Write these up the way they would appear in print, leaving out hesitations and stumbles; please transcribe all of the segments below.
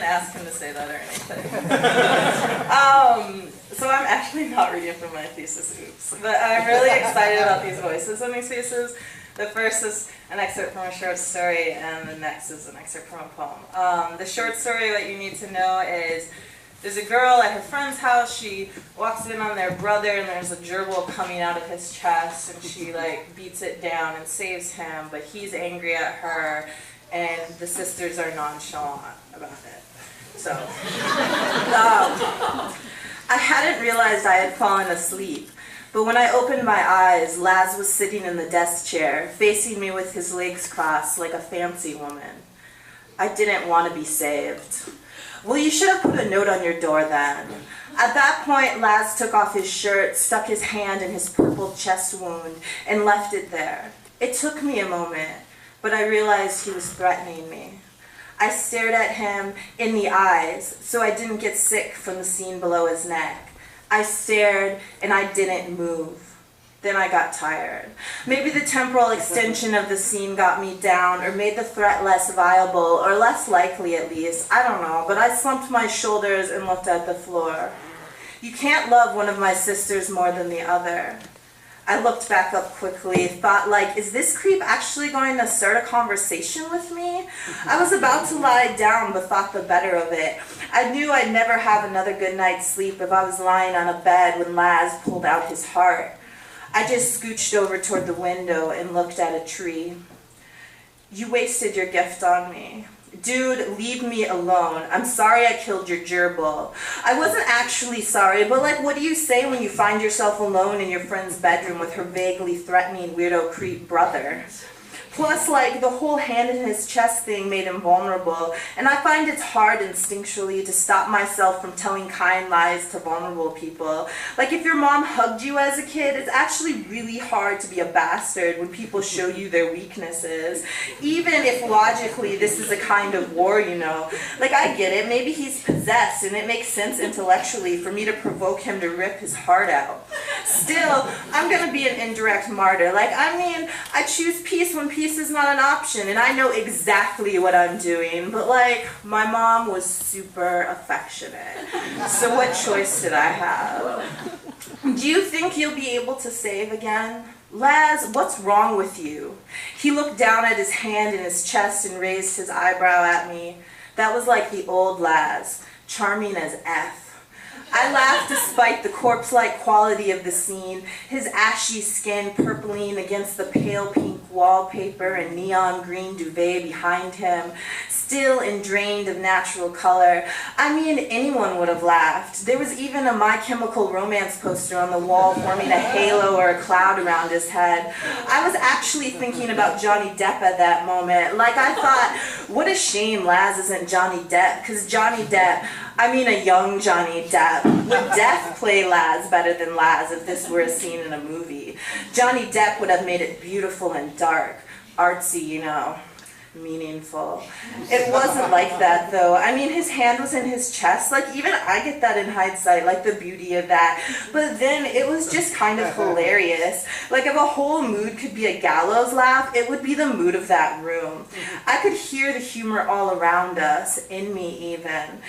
Ask him to say that or anything. So I'm actually not reading from my thesis, oops. But I'm really excited about these voices in these pieces. The first is an excerpt from a short story, and the next is an excerpt from a poem. The short story that you need to know is there's a girl at her friend's house. She walks in on their brother, and there's a gerbil coming out of his chest, and she beats it down and saves him, but he's angry at her, and the sisters are nonchalant about it. So, I hadn't realized I had fallen asleep, but when I opened my eyes, Laz was sitting in the desk chair, facing me with his legs crossed like a fancy woman. I didn't want to be saved. Well, you should have put a note on your door then. At that point, Laz took off his shirt, stuck his hand in his purple chest wound, and left it there. It took me a moment, but I realized he was threatening me. I stared at him in the eyes so I didn't get sick from the scene below his neck. I stared and I didn't move. Then I got tired. Maybe the temporal extension of the scene got me down or made the threat less viable or less likely at least. I don't know, but I slumped my shoulders and looked at the floor. You can't love one of my sisters more than the other. I looked back up quickly, thought is this creep actually going to start a conversation with me? I was about to lie down, but thought the better of it. I knew I'd never have another good night's sleep if I was lying on a bed when Laz pulled out his heart. I just scooched over toward the window and looked at a tree. You wasted your gift on me. Dude, leave me alone. I'm sorry I killed your gerbil. I wasn't actually sorry, but what do you say when you find yourself alone in your friend's bedroom with her vaguely threatening weirdo creep brother? Plus, the whole hand in his chest thing made him vulnerable, and I find it's hard instinctually to stop myself from telling kind lies to vulnerable people. If your mom hugged you as a kid, it's actually really hard to be a bastard when people show you their weaknesses. Even if logically this is a kind of war, I get it, maybe he's possessed, and it makes sense intellectually for me to provoke him to rip his heart out. Still, I'm gonna be an indirect martyr. I choose peace when peace is not an option, and I know exactly what I'm doing, but my mom was super affectionate. So what choice did I have? Do you think you'll be able to save again? Laz, what's wrong with you? He looked down at his hand in his chest and raised his eyebrow at me. That was like the old Laz, charming as F. I laughed despite the corpse-like quality of the scene, his ashy skin purpling against the pale pink wallpaper and neon green duvet behind him, still and drained of natural color. Anyone would have laughed. There was even a My Chemical Romance poster on the wall forming a halo or a cloud around his head. I was actually thinking about Johnny Depp at that moment. I thought, what a shame Laz isn't Johnny Depp, because Johnny Depp, a young Johnny Depp, would Depp play Laz better than Laz if this were a scene in a movie. Johnny Depp would have made it beautiful and dark, artsy, meaningful. It wasn't like that though. His hand was in his chest. Even I get that in hindsight, the beauty of that. But then it was just kind of hilarious. If a whole mood could be a gallows laugh, it would be the mood of that room. I could hear the humor all around us, in me even.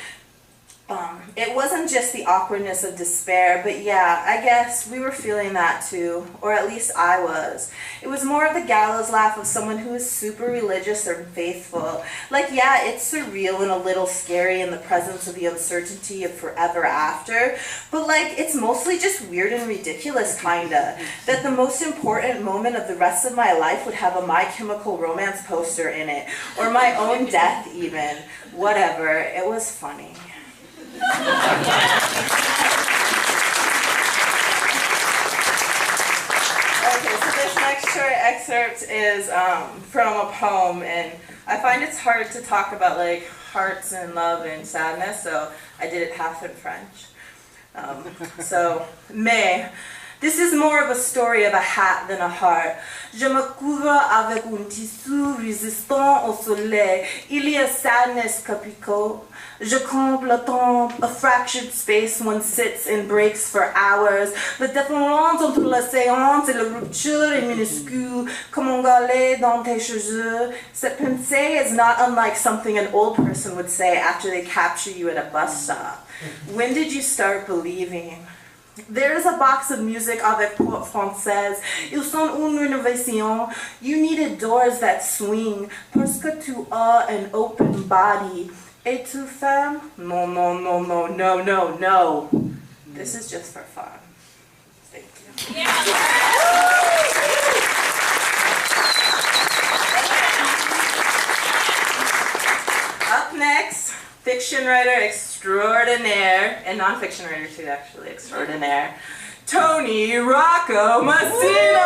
It wasn't just the awkwardness of despair, but yeah, I guess we were feeling that too, or at least I was. It was more of the gallows laugh of someone who is super religious or faithful. Yeah, it's surreal and a little scary in the presence of the uncertainty of forever after, but it's mostly just weird and ridiculous kinda, that the most important moment of the rest of my life would have a My Chemical Romance poster in it, or my own death even. Whatever, it was funny. Okay, so this next short excerpt is from a poem, and I find it's hard to talk about hearts and love and sadness, so I did it half in French. Mais, This is more of a story of a hat than a heart. Je me couvre avec un tissu résistant au soleil. Il y a sadness capricot. Je comble le temps, a fractured space one sits and breaks for hours. La différence entre la séance et la rupture est minuscule, comme un galet dans tes cheveux. Cette pensée is not unlike something an old person would say after they capture you at a bus stop. When did you start believing? There is a box of music avec porte française. Ils sont une rénovation. You needed doors that swing, parce que tu as an open body. Et tu femme? No, no, no, no, no, no, no. This is just for fun. Thank you. Yeah. Up next, fiction writer extraordinaire, and non-fiction writer too, actually, extraordinaire, Tony Rocco Massino!